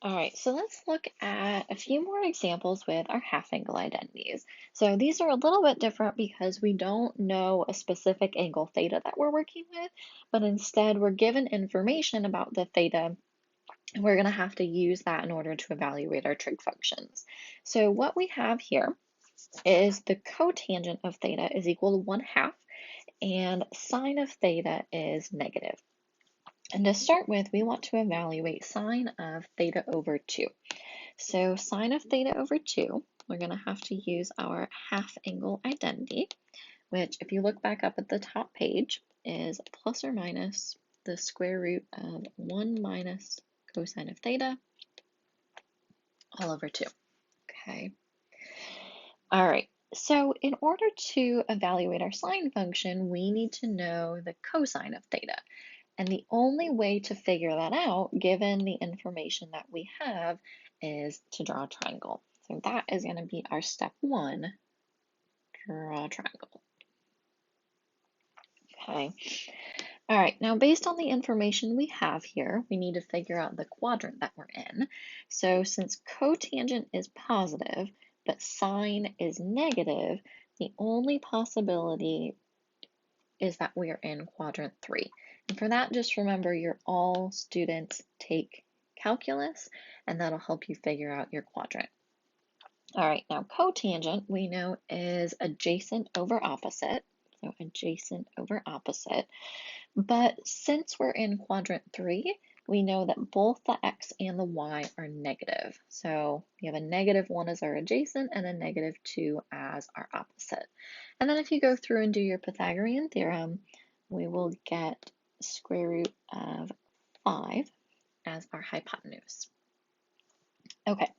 All right, so let's look at a few more examples with our half angle identities. So these are a little bit different because we don't know a specific angle theta that we're working with, but instead we're given information about the theta, and we're going to have to use that in order to evaluate our trig functions. So what we have here is the cotangent of theta is equal to 1/2, and sine of theta is negative. And to start with, we want to evaluate sine of theta over 2. So sine of theta over 2, we're going to have to use our half angle identity, which if you look back up at the top page is plus or minus the square root of 1 minus cosine of theta all over 2. Okay. All right. So in order to evaluate our sine function, we need to know the cosine of theta. And the only way to figure that out, given the information that we have, is to draw a triangle. So that is going to be our step 1, draw a triangle. Okay. All right, now based on the information we have here, we need to figure out the quadrant that we're in. So since cotangent is positive, but sine is negative, the only possibility is that we are in quadrant 3. And for that, just remember all students take calculus, and that'll help you figure out your quadrant. All right, now cotangent we know is adjacent over opposite, so adjacent over opposite. But since we're in quadrant 3, we know that both the x and the y are negative. So we have a -1 as our adjacent and a -2 as our opposite. And then if you go through and do your Pythagorean theorem, we will get square root of 5 as our hypotenuse. Okay,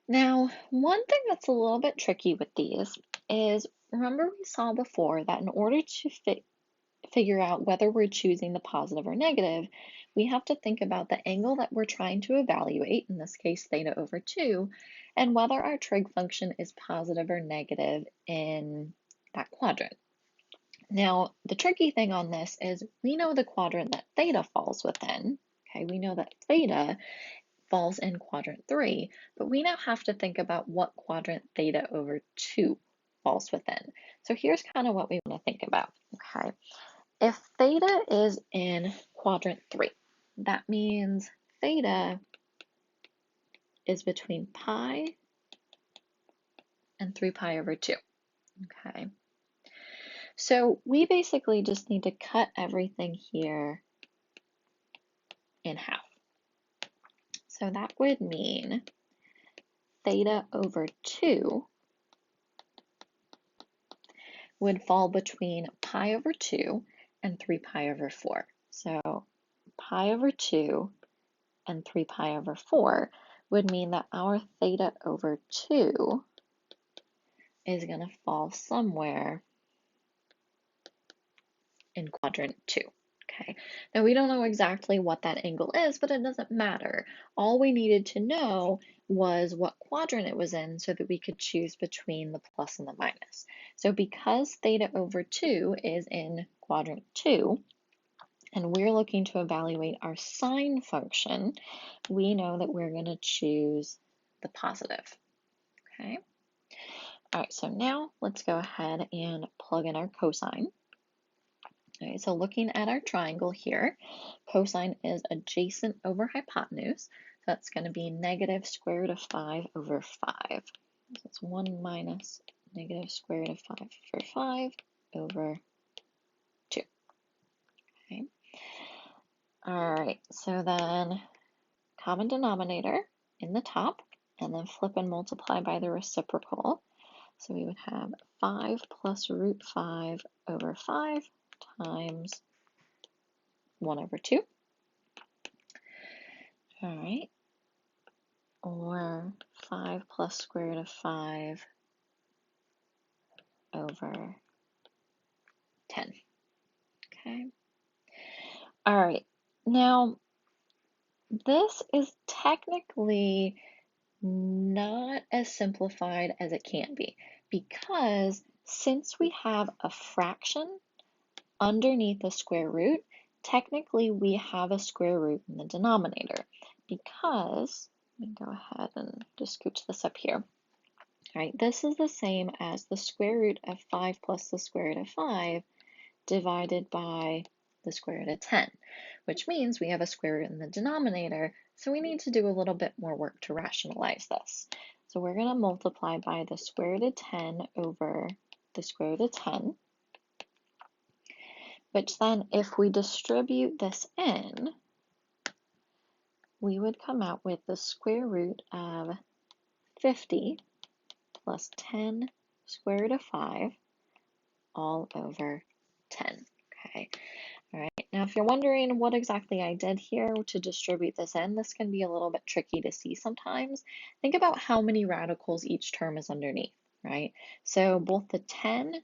now one thing that's a little bit tricky with these is, remember we saw before that in order to figure out whether we're choosing the positive or negative, we have to think about the angle that we're trying to evaluate, in this case theta over 2, and whether our trig function is positive or negative in that quadrant. Now, the tricky thing on this is we know the quadrant that theta falls within. Okay, we know that theta falls in quadrant 3, but we now have to think about what quadrant theta over 2 falls within. So here's kind of what we want to think about. Okay. If theta is in quadrant 3, that means theta is between pi and 3 pi over 2. Okay. So we basically just need to cut everything here in half. So that would mean theta over 2 would fall between pi over 2 and 3 pi over 4. So pi over 2 and 3 pi over 4 would mean that our theta over 2 is going to fall somewhere in quadrant 2. Okay, now we don't know exactly what that angle is, but it doesn't matter. All we needed to know was what quadrant it was in so that we could choose between the plus and the minus. So because theta over 2 is in quadrant 2, and we're looking to evaluate our sine function, we know that we're going to choose the positive. Okay. All right, so now let's go ahead and plug in our cosine. All right, so looking at our triangle here, cosine is adjacent over hypotenuse. So that's going to be negative square root of 5 over 5. So it's 1 minus negative square root of 5 over 5 over 2. Okay. All right, so then common denominator in the top, and then flip and multiply by the reciprocal. So we would have 5 plus root 5 over 5 times 1 over 2. All right. Or 5 plus square root of 5 over 10. Okay. All right. Now, this is technically not as simplified as it can be, because since we have a fraction underneath the square root, technically we have a square root in the denominator, because Let me go ahead and just scooch this up here. All right, this is the same as the square root of 5 plus the square root of 5 divided by the square root of 10, which means we have a square root in the denominator, so we need to do a little bit more work to rationalize this. So we're going to multiply by the square root of 10 over the square root of 10, which then if we distribute this in, we would come out with the square root of 50 plus 10 square root of 5 all over 10. Okay. All right. Now, if you're wondering what exactly I did here to distribute this in, this can be a little bit tricky to see sometimes. Think about how many radicals each term is underneath, right? So both the 10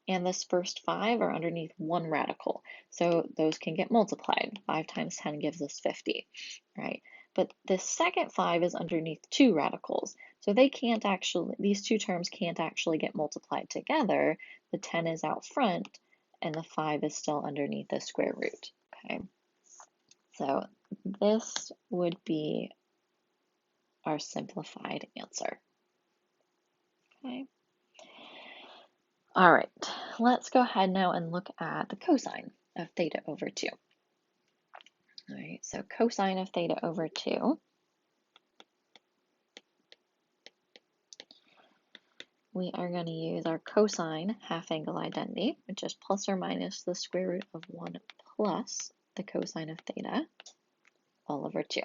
and this first 5 are underneath one radical. So those can get multiplied. 5 times 10 gives us 50, right? But the second 5 is underneath two radicals. So they can't actually, these two terms can't actually get multiplied together. The 10 is out front and the 5 is still underneath the square root, okay? So this would be our simplified answer, okay? All right, let's go ahead now and look at the cosine of theta over 2. All right, so cosine of theta over 2. We are going to use our cosine half-angle identity, which is plus or minus the square root of 1 plus the cosine of theta all over 2.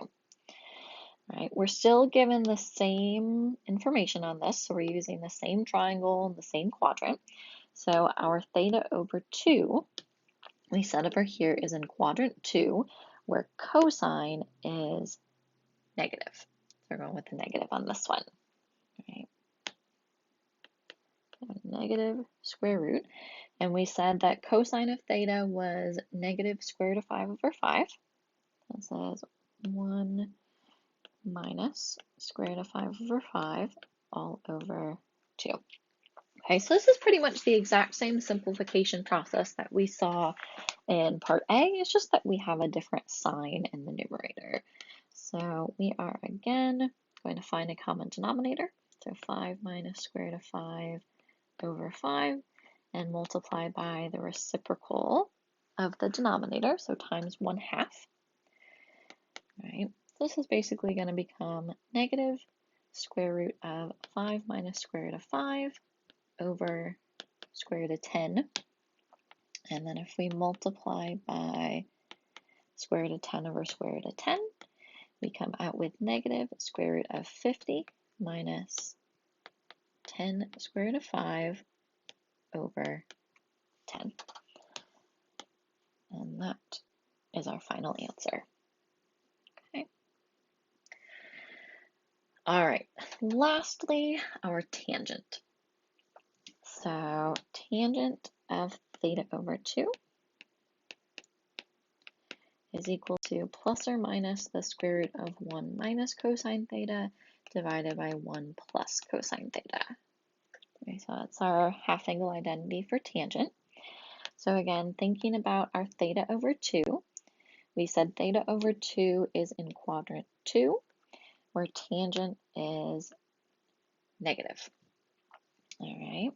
All right, we're still given the same information on this, so we're using the same triangle and the same quadrant. So our theta over 2, we said over here, is in quadrant 2, where cosine is negative. So we're going with the negative on this one. Right? Negative square root. And we said that cosine of theta was negative square root of 5 over 5. That says 1 minus square root of 5 over 5 all over 2. Okay, so this is pretty much the exact same simplification process that we saw in part A. It's just that we have a different sign in the numerator. So we are again going to find a common denominator. So 5 minus square root of 5 over 5 and multiply by the reciprocal of the denominator, so times 1/2. Right? This is basically going to become negative square root of 5 minus square root of 5 over square root of 10. And then if we multiply by square root of 10 over square root of 10, we come out with negative square root of 50 minus 10 square root of 5 over 10. And that is our final answer. Okay. All right, lastly, our tangent. So tangent of theta over 2 is equal to plus or minus the square root of 1 minus cosine theta divided by 1 plus cosine theta. Okay, so that's our half-angle identity for tangent. So again, thinking about our theta over 2, we said theta over 2 is in quadrant 2, where tangent is negative. All right,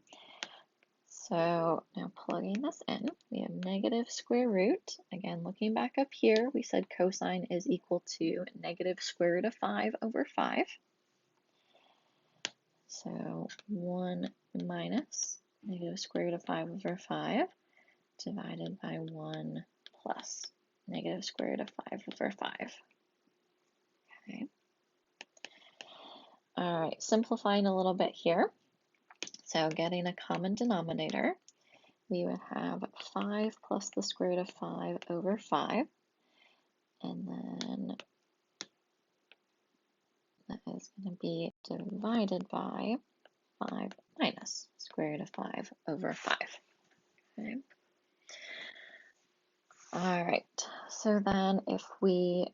so now plugging this in, we have negative square root. Again, looking back up here, we said cosine is equal to negative square root of 5 over 5. So 1 minus negative square root of 5 over 5 divided by 1 plus negative square root of 5 over 5. Okay. All right, simplifying a little bit here. So getting a common denominator, we would have 5 plus the square root of 5 over 5. And then that is going to be divided by 5 minus square root of 5 over 5. Okay. All right, so then if we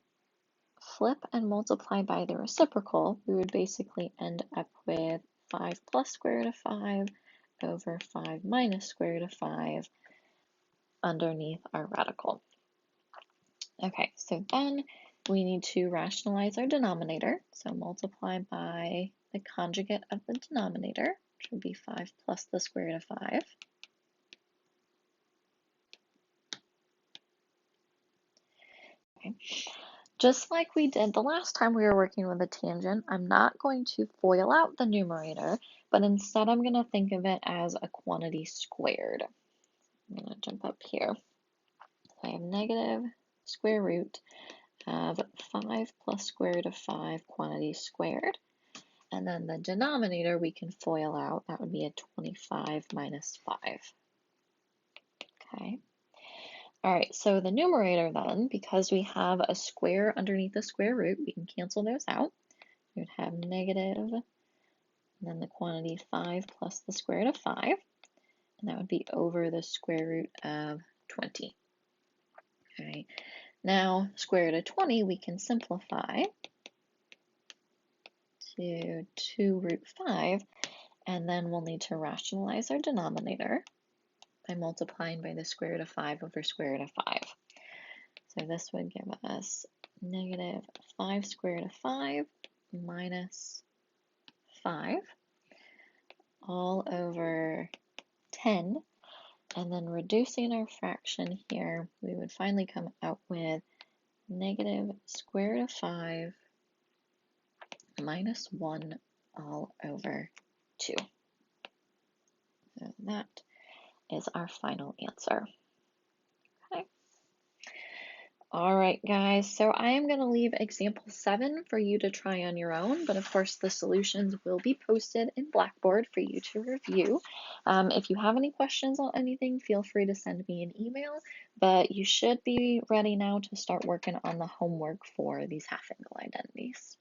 flip and multiply by the reciprocal, we would basically end up with 5 plus square root of 5 over 5 minus square root of 5 underneath our radical. Okay, so then we need to rationalize our denominator. So multiply by the conjugate of the denominator, which would be 5 plus the square root of 5. Okay. Just like we did the last time we were working with a tangent, I'm not going to FOIL out the numerator, but instead I'm going to think of it as a quantity squared. I'm going to jump up here. I have negative square root of 5 plus square root of 5 quantity squared. And then the denominator we can FOIL out. That would be a 25 minus 5. Okay. All right, so the numerator then, because we have a square underneath the square root, we can cancel those out. We would have negative, and then the quantity 5 plus the square root of 5, and that would be over the square root of 20. All right, now square root of 20 we can simplify to 2 root 5, and then we'll need to rationalize our denominator by multiplying by the square root of 5 over square root of 5. So this would give us negative 5 square root of 5 minus 5 all over 10. And then reducing our fraction here, we would finally come out with negative square root of 5 minus 1 all over 2. So that is our final answer. Okay. All right, guys, so I am going to leave example 7 for you to try on your own, but of course the solutions will be posted in Blackboard for you to review. If you have any questions on anything, feel free to send me an email, but you should be ready now to start working on the homework for these half-angle identities.